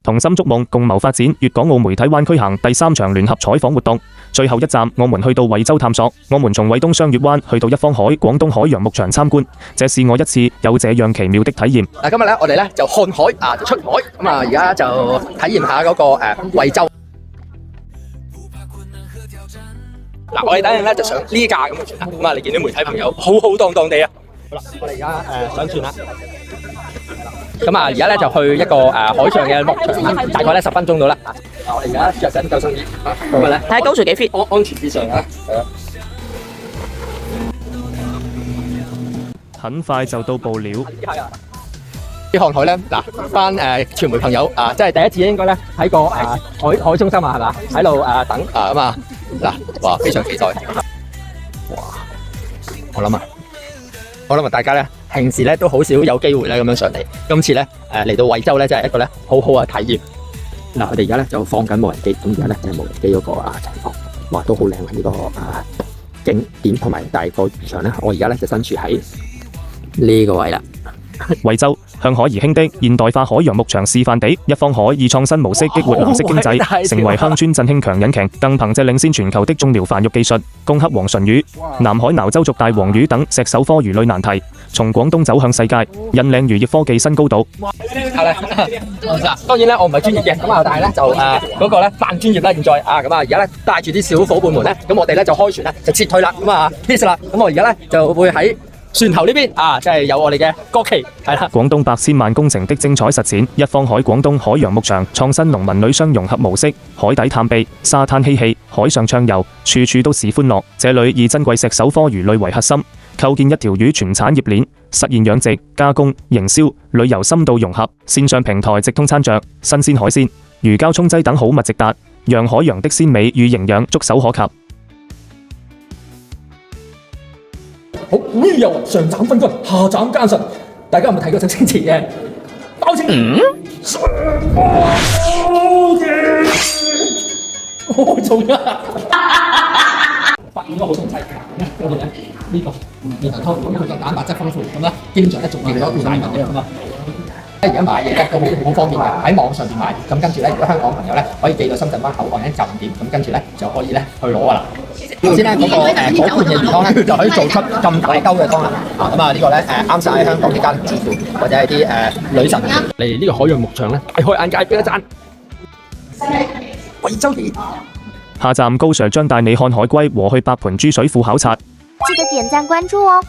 同心築夢，共謀發展粵港澳媒體灣區行第3場聯合採訪活動。最後一站，我們去到惠州探索。我們從惠東雙月灣去到一方海廣東海洋牧場參觀，這是我一次有這樣奇妙的體驗。今日咧，我哋咧就看海啊，就出海咁啊，而家就體驗下嗰個惠州。嗱，我哋等陣咧就上呢架咁嘅船啦。咁啊，你見到媒體朋友浩浩蕩蕩地啊！好啦，我哋而家上船啦。咁啊，而家咧就去一個海上嘅牧場，大概咧10分鐘到啦。我哋而家着緊救生衣，咁啊咧睇下高水幾 fit， 安全至上啊！係啊。很快就到埗了。呢看海咧，嗱，班傳媒朋友啊，即係第一次應該咧喺個海中心啊，係嘛？喺度等啊咁啊，嗱，哇，非常期待。哇！我諗大家咧平時咧都好少有機會咧咁樣上嚟，今次咧嚟到惠州咧，真係一個咧好好嘅體驗。嗱，我哋而家咧就放緊無人機，咁而家咧就係無人機嗰個情況，哇，都好靚啊！呢個景點同埋大個漁場咧，我而家咧就身處喺呢個位啦。惠州向海而興的現代化海洋牧場示範地，一方海以創新模式激活藍色經濟，成為鄉村振興強引擎，更憑借領先全球的種苗繁育技術，攻克黃唇魚、南海瀾州族大黃魚等石首科魚類難題，從廣東走向世界，引領漁業科技新高度。當然咧，我唔係專業嘅，咁啊，但係咧就嗰個咧扮專業啦。現在啊，咁啊，而家咧帶住啲小伙伴們咧，咁我哋咧就開船咧就撤退啦，咁啊 peace 啦，咁我而家咧就會喺船頭呢邊啊，即係有我哋嘅國旗，係啦。廣東百千萬工程的精彩實踐，一方海廣東海洋牧場創新農民旅商融合模式，海底探秘、沙灘嬉戲、海上暢遊，處處都是歡樂。這裏以珍貴石首科魚類為核心，構建一條魚全產業鏈，實現養殖、加工、營銷、旅遊深度融合。線上平台直通餐桌、新鮮海鮮、魚膠沖劑等好物直達，讓海洋的鮮美與營養觸手可及。好，呢又上斬分軍，下斬奸臣。大家有冇睇過周星馳嘅包青天？我做啊！發現咗好東西，跟住咧呢個麵頭湯，咁佢嘅蛋白質豐富，咁啦，基本上咧仲有咗大文嘅咁啊。而家買嘢咧都好方便嘅，喺網上邊買。咁跟住咧，如果香港朋友咧可以寄到深圳灣口岸咧就店，咁跟住咧就可以咧去攞噶啦。頭先咧嗰個嗰罐嘅魚湯咧就可以做出咁大鳩嘅湯啦。咁啊呢個咧啱晒香港嘅家庭主婦或者係啲女神嚟呢個海洋牧場咧，大開眼界，俾一讚。惠州嘅下站高 Sir 將帶你看海龜和去白盤珠水庫考察。記得點讚關注哦。